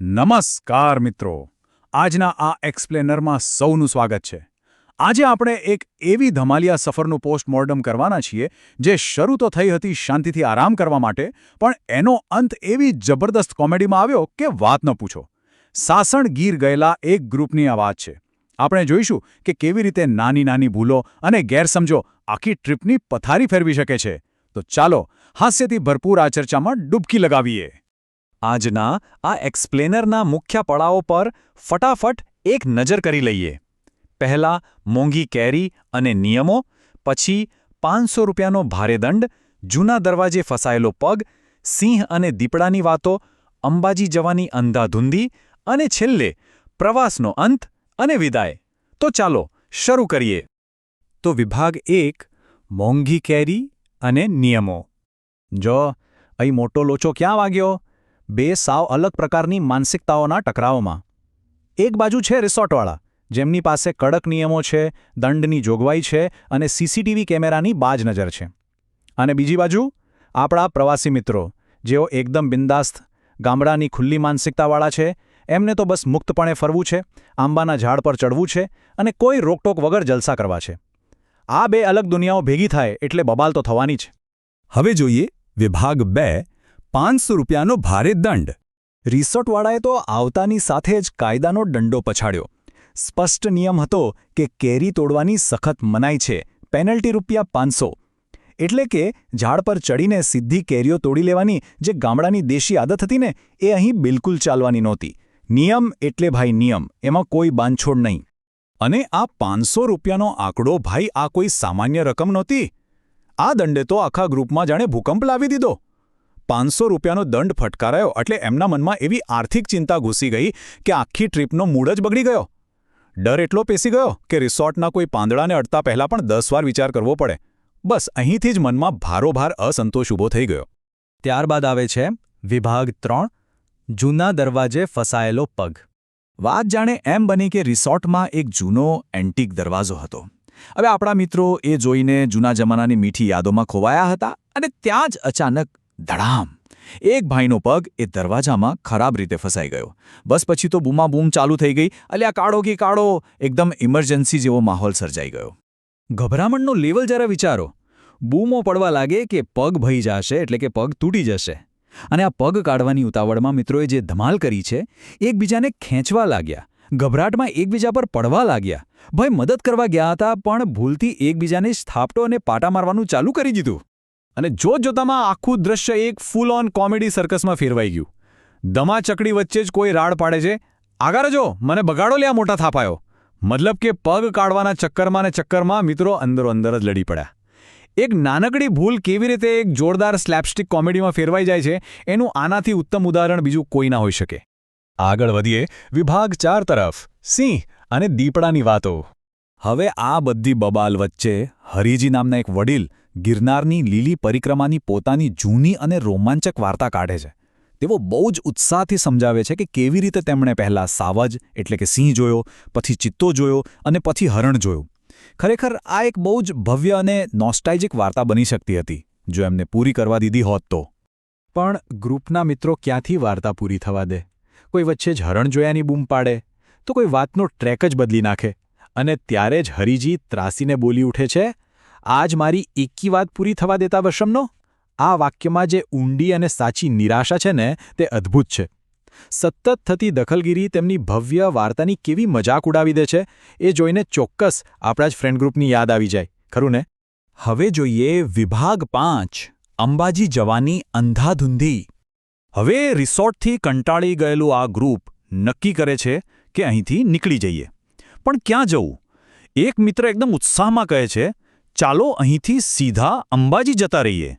નમસ્કાર મિત્રો, આજના આ એક્સપ્લેનરમાં સૌનું સ્વાગત છે. આજે આપણે એક એવી ધમાલિયા સફરનું પોસ્ટમોર્ટમ કરવાના છીએ જે શરૂ તો થઈ હતી શાંતિથી આરામ કરવા માટે, પણ એનો અંત એવી જબરદસ્ત કોમેડીમાં આવ્યો કે વાત ન પૂછો. સાસણ ગીર ગયેલા એક ગ્રુપની આ વાત છે. આપણે જોઈશું કે કેવી રીતે નાની નાની ભૂલો અને ગેરસમજો આખી ટ્રીપની પથારી ફેરવી શકે છે. તો ચાલો હાસ્યથી ભરપૂર આ ચર્ચામાં ડૂબકી લગાવીએ. આજના આ એક્સપ્લેનરના મુખ્ય પડાવો પર ફટાફટ એક નજર કરી લઈએ. પહેલા મોંઘી કેરી અને નિયમો, પછી 500 રૂપિયાનો ભારે દંડ, જૂના દરવાજે ફસાયેલો પગ, સિંહ અને દીપડાની વાતો, અંબાજી જવાની અંધાધૂંધી અને છેલ્લે પ્રવાસનો અંત અને વિદાય. તો ચાલો શરૂ કરીએ. તો વિભાગ 1, મોંઘી કેરી અને નિયમો. જો અહીં મોટો લોચો ક્યાં વાગ્યો? બે સાવ અલગ પ્રકારની માનસિકતાઓના ટકરાવમાં. એક બાજુ છે રિસોર્ટવાળા, જેમની પાસે કડક નિયમો છે, દંડની જોગવાઈ છે અને સીસીટીવી કેમેરાની બાજ નજર છે. અને બીજી બાજુ આપણા પ્રવાસી મિત્રો, જેઓ એકદમ બિંદાસ્ત, ગામડાની ખુલ્લી માનસિકતાવાળા છે. એમને તો બસ મુક્તપણે ફરવું છે, આંબાના ઝાડ પર ચડવું છે અને કોઈ રોકટોક વગર જલસા કરવા છે. આ બે અલગ દુનિયાઓ ભેગી થાય એટલે બબાલ તો થવાની જ. હવે જોઈએ વિભાગ 2, 500 રૂપિયાનો ભારે દંડ. રિસોર્ટવાળાએ તો આવતાની સાથે જ કાયદાનો દંડો પછાડ્યો. સ્પષ્ટ નિયમ હતો કે કેરી તોડવાની સખત મનાઈ છે, પેનલ્ટી ₹500. એટલે કે ઝાડ પર ચડીને સીધી કેરીઓ તોડી લેવાની જે ગામડાની દેશી આદત હતી ને, એ અહીં બિલકુલ ચાલવાની નહોતી. નિયમ એટલે ભાઈ નિયમ, એમાં કોઈ બાંધછોડ નહીં. અને આ 500 રૂપિયાનો આંકડો, ભાઈ, આ કોઈ સામાન્ય રકમ નહોતી. આ દંડે તો આખા ગ્રુપમાં જાણે ભૂકંપ લાવી દીધો. 500 રૂપિયાનો દંડ ફટકારાયો એટલે એમના મનમાં એવી આર્થિક ચિંતા ઘૂસી ગઈ કે આખી ટ્રીપનો મૂડ જ બગડી ગયો. ડર એટલો પેસી ગયો કે રિસોર્ટના કોઈ પાંદડાને અડતા પહેલાં પણ 10 વાર વિચાર કરવો પડે. બસ અહીંથી જ મનમાં ભારોભાર અસંતોષ ઊભો થઈ ગયો. ત્યારબાદ આવે છે વિભાગ 3, જૂના દરવાજે ફસાયેલો પગ. વાત જાણે એમ બની કે રિસોર્ટમાં એક જૂનો એન્ટિક દરવાજો હતો. હવે આપણા મિત્રો એ જોઈને જૂના જમાનાની મીઠી યાદોમાં ખોવાયા હતા અને ત્યાં જ અચાનક ધડામ, એક ભાઈનો પગ એ દરવાજામાં ખરાબ રીતે ફસાઈ ગયો. બસ પછી તો બૂમાબૂમ ચાલુ થઈ ગઈ. અલ્યા કાઢો કે કાઢો! એકદમ ઇમરજન્સી જેવો માહોલ સર્જાઈ ગયો. ગભરામણનો લેવલ જરા વિચારો. બૂમો પડવા લાગે કે પગ ભઈ જશે, એટલે કે પગ તૂટી જશે. અને આ પગ કાઢવાની ઉતાવળમાં મિત્રોએ જે ધમાલ કરી છે, એકબીજાને ખેંચવા લાગ્યા, ગભરાટમાં એકબીજા પર પડવા લાગ્યા. ભાઈ મદદ કરવા ગયા હતા, પણ ભૂલથી એકબીજાને જ થાપટો અને પાટા મારવાનું ચાલુ કરી દીધું. અને જોતજોતામાં આખું દ્રશ્ય એક ફૂલ ઓન કોમેડી સર્કસમાં ફેરવાઈ ગયું. દમાચકડી વચ્ચે જ કોઈ રાડ પાડે છે, આગળ જો મને બગાડો લ્યા મોટા થાપાયો. મતલબ કે પગ કાઢવાના ચક્કરમાં મિત્રો અંદરો-અંદર જ લડી પડ્યા. એક નાનકડી ભૂલ કેવી રીતે એક જોરદાર સ્લેપસ્ટિક કોમેડીમાં ફેરવાઈ જાય છે, એનું આનાથી ઉત્તમ ઉદાહરણ બીજું કોઈ ના હોઈ શકે. આગળ વધીએ વિભાગ 4 તરફ, સિંહ અને દીપડાની વાતો. હવે આ બધી બબાલ વચ્ચે હરીજી નામના એક વડીલ ગિરનારની લીલી પરિક્રમાની પોતાની જૂની અને રોમાંચક વાર્તા કાઢે છે. તેઓ બહુ જ ઉત્સાહથી સમજાવે છે કે કેવી રીતે તેમણે પહેલાં સાવજ એટલે કે સિંહ જોયો, પછી ચિત્તો જોયો અને પછી હરણ જોયું. ખરેખર આ એક બહુ જ ભવ્ય અને નોસ્ટાલ્જિક વાર્તા બની શકતી હતી જો એમને પૂરી કરવા દીધી હોત તો. પણ ગ્રુપના મિત્રો ક્યાંથી વાર્તા પૂરી થવા દે? કોઈ વચ્ચે જ હરણ જોયાની બૂમ પાડે, તો કોઈ વાતનો ટ્રેક જ બદલી નાખે. અને ત્યારે જ હરીજી ત્રાસીને બોલી ઉઠે છે, આજ મારી એકી વાત પૂરી થવા દેતા વશમનો. આ વાક્યમાં જે ઊંડી અને સાચી નિરાશા છે ને, તે અદ્ભુત છે. સતત થતી દખલગીરી તેમની ભવ્ય વાર્તાની કેવી મજાક ઉડાવી દે છે, એ જોઈને ચોક્કસ આપણા જ ફ્રેન્ડ ગ્રુપની યાદ આવી જાય, ખરું ને? હવે જોઈએ વિભાગ 5, અંબાજી જવાની અંધાધૂંધી. હવે રિસોર્ટથી કંટાળી ગયેલું આ ગ્રુપ નક્કી કરે છે કે અહીંથી નીકળી જઈએ. પણ ક્યાં જવું? એક મિત્ર એકદમ ઉત્સાહમાં કહે છે, ચાલો અહીંથી સીધા અંબાજી જતા રહીએ.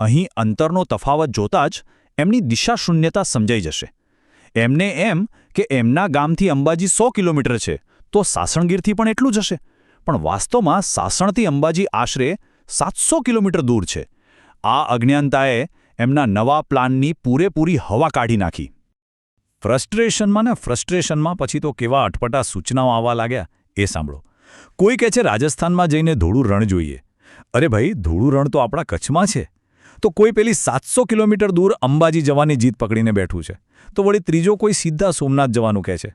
અહીં અંતરનો તફાવત જોતાં જ એમની દિશાશૂન્યતા સમજાઈ જશે. એમને એમ કે એમના ગામથી અંબાજી 100 કિલોમીટર છે, તો સાસણગીરથી પણ એટલું જ હશે. પણ વાસ્તવમાં સાસણથી અંબાજી આશરે 700 કિલોમીટર દૂર છે. આ અજ્ઞાનતાએ એમના નવા પ્લાનની પૂરેપૂરી હવા કાઢી નાખી. ફ્રસ્ટ્રેશનમાં પછી તો કેવા અટપટા સૂચનાઓ આવવા લાગ્યા એ સાંભળો. કોઈ કહે છે રાજસ્થાનમાં જઈને ધોળું રણ જોઈએ. અરે ભાઈ, ધોળું રણ તો આપણા કચ્છમાં છે. તો કોઈ પેલી 700 કિલોમીટર દૂર અંબાજી જવાની જીદ પકડીને બેઠું છે, તો વળી ત્રીજો કોઈ સીધા સોમનાથ જવાનું કહે છે.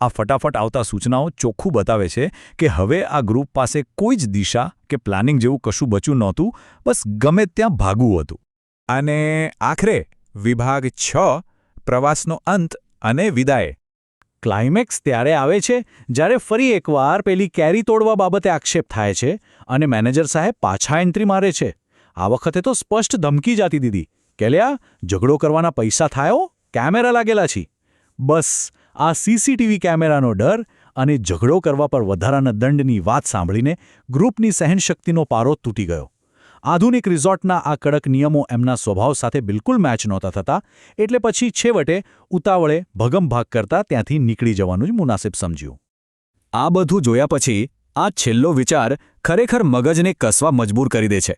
આ ફટાફટ આવતા સૂચનાઓ ચોખ્ખું બતાવે છે કે હવે આ ગ્રુપ પાસે કોઈ જ દિશા કે પ્લાનિંગ જેવું કશું બચ્યું નહોતું, બસ ગમે ત્યાં ભાગવું હતું. અને આખરે વિભાગ 6 પ્રવાસનો અંત અને વિદાય. ક્લાઇમેક્સ ત્યારે આવે છે જ્યારે ફરી એકવાર પેલી કેરી તોડવા બાબતે આક્ષેપ થાય છે અને મેનેજર સાહેબ પાછા એન્ટ્રી મારે છે. આ વખતે તો સ્પષ્ટ ધમકી જ આપી દીધી કે લ્યા ઝઘડો કરવાના પૈસા થાયો, કેમેરા લાગેલા છે. બસ આ સીસીટીવી કેમેરાનો ડર અને ઝઘડો કરવા પર વધારાના દંડની વાત સાંભળીને ગ્રુપની સહનશક્તિનો પારો તૂટી ગયો. આધુનિક રિઝોર્ટના આ કડક નિયમો એમના સ્વભાવ સાથે બિલકુલ મેચ નહોતા થતા, એટલે પછી છેવટે ઉતાવળે ભગમભાગ કરતા ત્યાંથી નીકળી જવાનું જ મુનાસિબ સમજ્યું. આ બધું જોયા પછી આ છેલ્લો વિચાર ખરેખર મગજને કસવા મજબૂર કરી દે છે.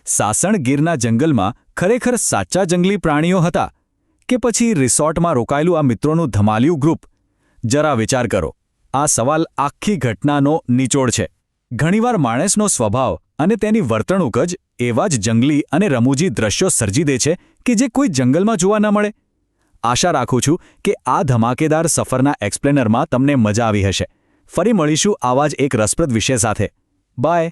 સાસણ ગીરના જંગલમાં ખરેખર સાચા જંગલી પ્રાણીઓ હતા કે પછી રિસોર્ટમાં રોકાયેલું આ મિત્રોનું ધમાલિયું ગ્રુપ? જરા વિચાર કરો. આ સવાલ આખી ઘટનાનો નિચોડ છે. ઘણીવાર માણસનો સ્વભાવ અને તેની વર્તણૂક જ એવા જ જંગલી અને રમૂજી દ્રશ્યો સર્જી દે છે કે જે કોઈ જંગલમાં જોવા ન મળે. આશા રાખું છું કે આ ધમાકેદાર સફરના એક્સપ્લેનરમાં તમને મજા આવી હશે. ફરી મળીશું આવા જ એક રસપ્રદ વિષય સાથે. બાય.